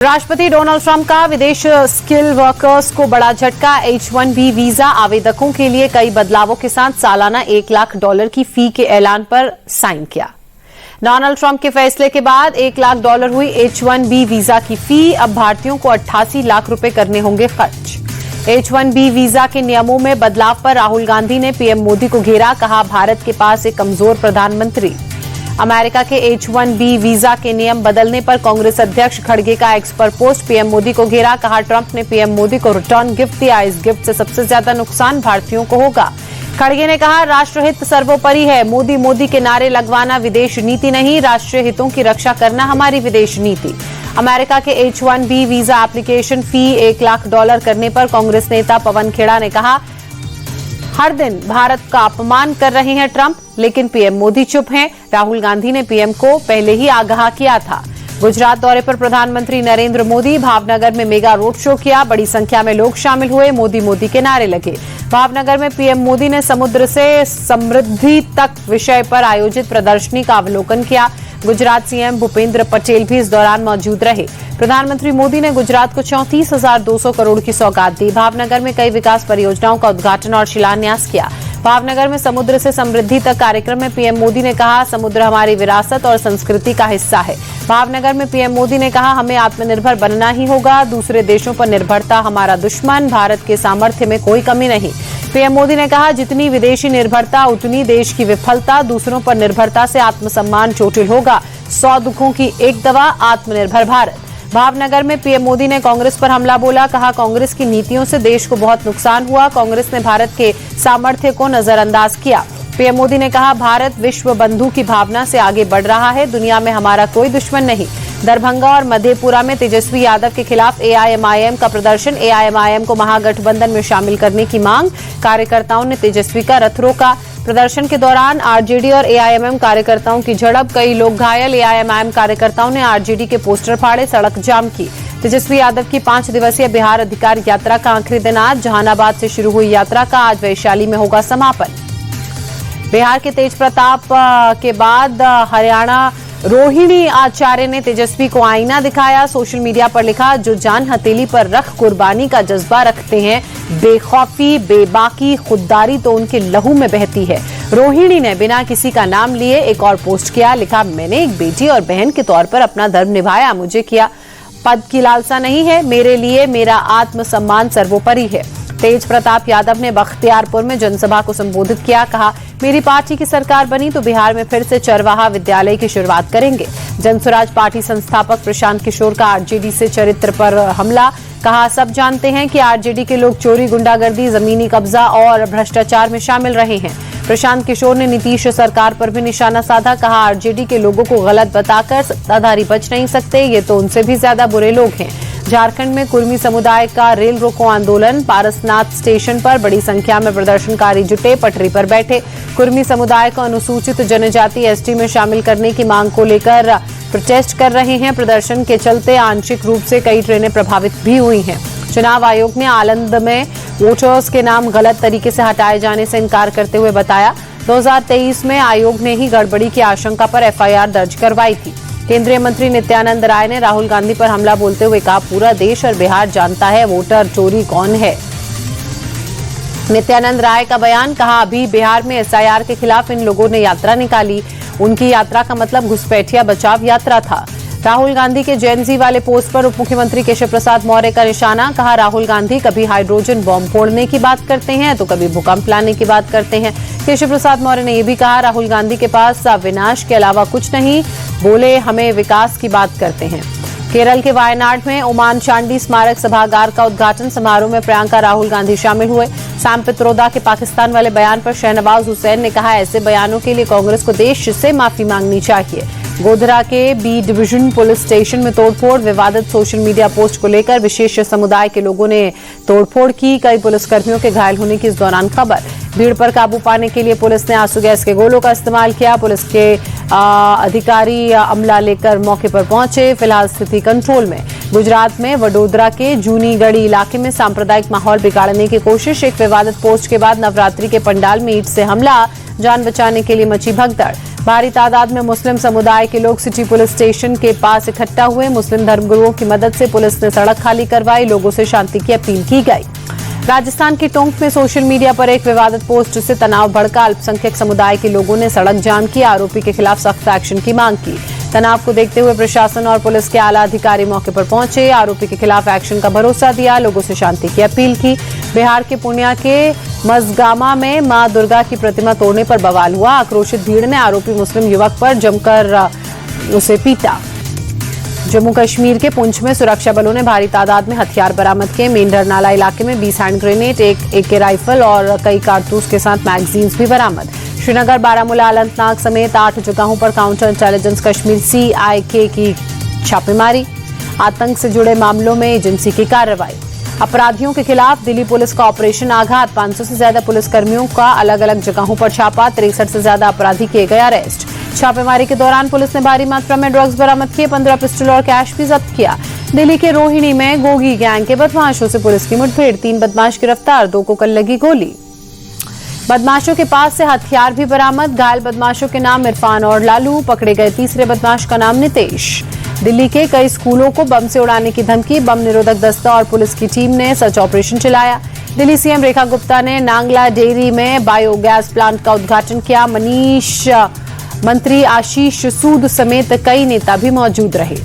राष्ट्रपति Donald Trump का विदेश स्किल वर्कर्स को बड़ा झटका। H-1B वीजा आवेदकों के लिए कई बदलावों के साथ सालाना $1 लाख की फी के ऐलान पर साइन किया। डोनाल्ड ट्रंप के फैसले के बाद $1 लाख हुई H-1B वीजा की फी। अब भारतीयों को 88 लाख रुपए करने होंगे खर्च। H-1B वीजा के नियमों में बदलाव पर राहुल गांधी ने पीएम मोदी को घेरा। कहा, भारत के पास एक कमजोर प्रधानमंत्री। अमेरिका के H-1B वीजा के नियम बदलने पर कांग्रेस अध्यक्ष खड़गे का एक्स पर पोस्ट। पीएम मोदी को घेरा। कहा, ट्रंप ने पीएम मोदी को रिटर्न गिफ्ट दिया। इस गिफ्ट से सबसे ज्यादा नुकसान भारतीयों को होगा। खड़गे ने कहा, राष्ट्रहित सर्वोपरि है। मोदी मोदी के नारे लगवाना विदेश नीति नहीं, राष्ट्रीय हितों की रक्षा करना हमारी विदेश नीति। अमेरिका के H-1B visa application fee $1 lakh करने पर कांग्रेस नेता पवन खेड़ा ने कहा, हर दिन भारत का अपमान कर रहे हैं ट्रंप, लेकिन पीएम मोदी चुप हैं। राहुल गांधी ने पीएम को पहले ही आगाह किया था। गुजरात दौरे पर प्रधानमंत्री नरेंद्र मोदी भावनगर में मेगा रोड शो किया। बड़ी संख्या में लोग शामिल हुए। मोदी मोदी के नारे लगे। भावनगर में पीएम मोदी ने समुद्र से समृद्धि तक विषय पर आयोजित प्रदर्शनी का अवलोकन किया। गुजरात सीएम भूपेंद्र पटेल भी इस दौरान मौजूद रहे। प्रधानमंत्री मोदी ने गुजरात को 34,200 करोड़ की सौगात दी। भावनगर में कई विकास परियोजनाओं का उद्घाटन और शिलान्यास किया। भावनगर में समुद्र से समृद्धि तक कार्यक्रम में पीएम मोदी ने कहा, समुद्र हमारी विरासत और संस्कृति का हिस्सा है। भावनगर में पीएम मोदी ने कहा, हमें आत्मनिर्भर बनना ही होगा। दूसरे देशों पर निर्भरता हमारा दुश्मन। भारत के सामर्थ्य में कोई कमी नहीं। पीएम मोदी ने कहा, जितनी विदेशी निर्भरता उतनी देश की विफलता। दूसरों पर निर्भरता से आत्मसम्मान चोटिल होगा। 100 दुखों की एक दवा, आत्मनिर्भर भारत। भावनगर में पीएम मोदी ने कांग्रेस पर हमला बोला। कहा, कांग्रेस की नीतियों से देश को बहुत नुकसान हुआ। कांग्रेस ने भारत के सामर्थ्य को नजरअंदाज किया। पीएम मोदी ने कहा, भारत विश्व बंधु की भावना से आगे बढ़ रहा है। दुनिया में हमारा कोई दुश्मन नहीं। दरभंगा और मधेपुरा में तेजस्वी यादव के खिलाफ AIMIM का प्रदर्शन। AIMIM को महागठबंधन में शामिल करने की मांग। कार्यकर्ताओं ने तेजस्वी का रथ रोका। प्रदर्शन के दौरान आरजेडी और AIMIM कार्यकर्ताओं की झड़प। कई लोग घायल। AIMIM कार्यकर्ताओं ने आरजेडी के पोस्टर फाड़े, सड़क जाम की। तेजस्वी यादव की 5 दिवसीय बिहार अधिकार यात्रा का आखिरी दिन आज। जहानाबाद से शुरू हुई यात्रा का आज वैशाली में होगा समापन। बिहार के तेज प्रताप के बाद हरियाणा रोहिणी आचार्य ने तेजस्वी को आईना दिखाया। सोशल मीडिया पर लिखा, जो जान हथेली पर रख कुर्बानी का जज्बा रखते हैं, बेखौफी बेबाकी खुददारी तो उनके लहू में बहती है। रोहिणी ने बिना किसी का नाम लिए एक और पोस्ट किया। लिखा, मैंने एक बेटी और बहन के तौर पर अपना धर्म निभाया। मुझे किया पद की लालसा नहीं है। मेरे लिए मेरा आत्मसम्मान सर्वोपरि है। तेज प्रताप यादव ने बख्तियारपुर में जनसभा को संबोधित किया। कहा, मेरी पार्टी की सरकार बनी तो बिहार में फिर से चरवाहा विद्यालय की शुरुआत करेंगे। जनसुराज पार्टी संस्थापक प्रशांत किशोर का आरजेडी से चरित्र पर हमला। कहा, सब जानते हैं कि आरजेडी के लोग चोरी, गुंडागर्दी, जमीनी कब्जा और भ्रष्टाचार में शामिल रहे हैं। प्रशांत किशोर ने नीतीश सरकार पर भी निशाना साधा। कहा, आरजेडी के लोगों को गलत बताकर सत्ताधारी बच नहीं सकते। ये तो उनसे भी ज्यादा बुरे लोग हैं। झारखंड में कुर्मी समुदाय का रेल रोको आंदोलन। पारसनाथ स्टेशन पर बड़ी संख्या में प्रदर्शनकारी जुटे, पटरी पर बैठे। कुर्मी समुदाय को अनुसूचित जनजाति ST में शामिल करने की मांग को लेकर प्रोटेस्ट कर रहे हैं। प्रदर्शन के चलते आंशिक रूप से कई ट्रेनें प्रभावित भी हुई हैं। चुनाव आयोग ने आलंद में वोटर्स के नाम गलत तरीके से हटाए जाने से इनकार करते हुए बताया, 2023 में आयोग ने ही गड़बड़ी की आशंका पर FIR दर्ज करवाई थी। केंद्रीय मंत्री नित्यानंद राय ने राहुल गांधी पर हमला बोलते हुए कहा, पूरा देश और बिहार जानता है वोटर चोरी कौन है। नित्यानंद राय का बयान। कहा, अभी बिहार में SIR के खिलाफ इन लोगों ने यात्रा निकाली। उनकी यात्रा का मतलब घुसपैठिया बचाव यात्रा था। राहुल गांधी के जेएनजी वाले पोस्ट पर उप मुख्यमंत्री केशव प्रसाद मौर्य का निशाना। कहा, राहुल गांधी कभी हाइड्रोजन बॉम्ब फोड़ने की बात करते हैं तो कभी भूकंप लाने की बात करते हैं। केशव प्रसाद मौर्य ने यह भी कहा, राहुल गांधी के पास विनाश के अलावा कुछ नहीं, बोले हमें विकास की बात करते हैं। केरल के वायनाड में ओमान चांडी स्मारक सभागार का उद्घाटन समारोह में प्रियंका राहुल गांधी शामिल हुए। सैम पित्रोदा के पाकिस्तान वाले बयान पर शहनवाज हुसैन ने कहा, ऐसे बयानों के लिए कांग्रेस को देश से माफी मांगनी चाहिए। गोधरा के B डिवीजन पुलिस स्टेशन में तोड़फोड़। विवादित सोशल मीडिया पोस्ट को लेकर विशेष समुदाय के लोगों ने तोड़फोड़ की। कई पुलिसकर्मियों के घायल होने की इस दौरान खबर। भीड़ पर काबू पाने के लिए पुलिस ने आंसू गैस के गोलों का इस्तेमाल किया। पुलिस के अधिकारी अमला लेकर मौके पर पहुंचे। फिलहाल स्थिति कंट्रोल में। गुजरात में वडोदरा के जूनीगढ़ी इलाके में सांप्रदायिक माहौल बिगाड़ने की कोशिश। एक विवादित पोस्ट के बाद नवरात्रि के पंडाल में ईंट से हमला। जान बचाने के लिए मची भगदड़। भारी तादाद में मुस्लिम समुदाय के लोग सिटी पुलिस स्टेशन के पास इकट्ठा हुए। मुस्लिम धर्मगुरुओं की मदद से पुलिस ने सड़क खाली करवाई। लोगों से शांति की अपील की गई। राजस्थान के टोंक में सोशल मीडिया पर एक विवादित पोस्ट से तनाव भड़का। अल्पसंख्यक समुदाय के लोगों ने सड़क जाम की। आरोपी के खिलाफ सख्त एक्शन की मांग की। तनाव को देखते हुए प्रशासन और पुलिस के आला अधिकारी मौके पर पहुंचे। आरोपी के खिलाफ एक्शन का भरोसा दिया। लोगों से शांति की अपील की। बिहार के पूर्णिया के मजगामा में मां दुर्गा की प्रतिमा तोड़ने पर बवाल हुआ। आक्रोशित भीड़ ने आरोपी मुस्लिम युवक पर जमकर उसे पीटा। जम्मू कश्मीर के पुंछ में सुरक्षा बलों ने भारी तादाद में हथियार बरामद किए। मेंढर नाला इलाके में 20 हैंड ग्रेनेड, एक AK राइफल और कई कारतूस के साथ मैगजीन्स भी बरामद। श्रीनगर, बारामूला, अनंतनाग समेत 8 जगहों पर काउंटर इंटेलिजेंस कश्मीर CIK की छापेमारी। आतंक से जुड़े मामलों में एजेंसी की कार्रवाई। अपराधियों के खिलाफ दिल्ली पुलिस का ऑपरेशन आघात। 500 से ज्यादा पुलिसकर्मियों का अलग अलग जगहों पर छापा। 63 से ज्यादा अपराधी किए गए अरेस्ट। छापेमारी के दौरान पुलिस ने भारी मात्रा में ड्रग्स बरामद किए। 15 पिस्टल और कैश भी जब्त किया। दिल्ली के रोहिणी में गोगी गैंग के बदमाशों से पुलिस की मुठभेड़। 3 बदमाश गिरफ्तार, 2 को कल लगी गोली। बदमाशों के पास से हथियार भी बरामद। घायल बदमाशों के नाम इरफान और लालू। पकड़े गए तीसरे बदमाश का नाम नितेश। दिल्ली के कई स्कूलों को बम से उड़ाने की धमकी। बम निरोधक दस्ता और पुलिस की टीम ने सर्च ऑपरेशन चलाया। दिल्ली CM रेखा गुप्ता ने नांगला डेयरी में बायोगैस प्लांट का उद्घाटन किया। मंत्री आशीष सूद समेत कई नेता भी मौजूद रहे।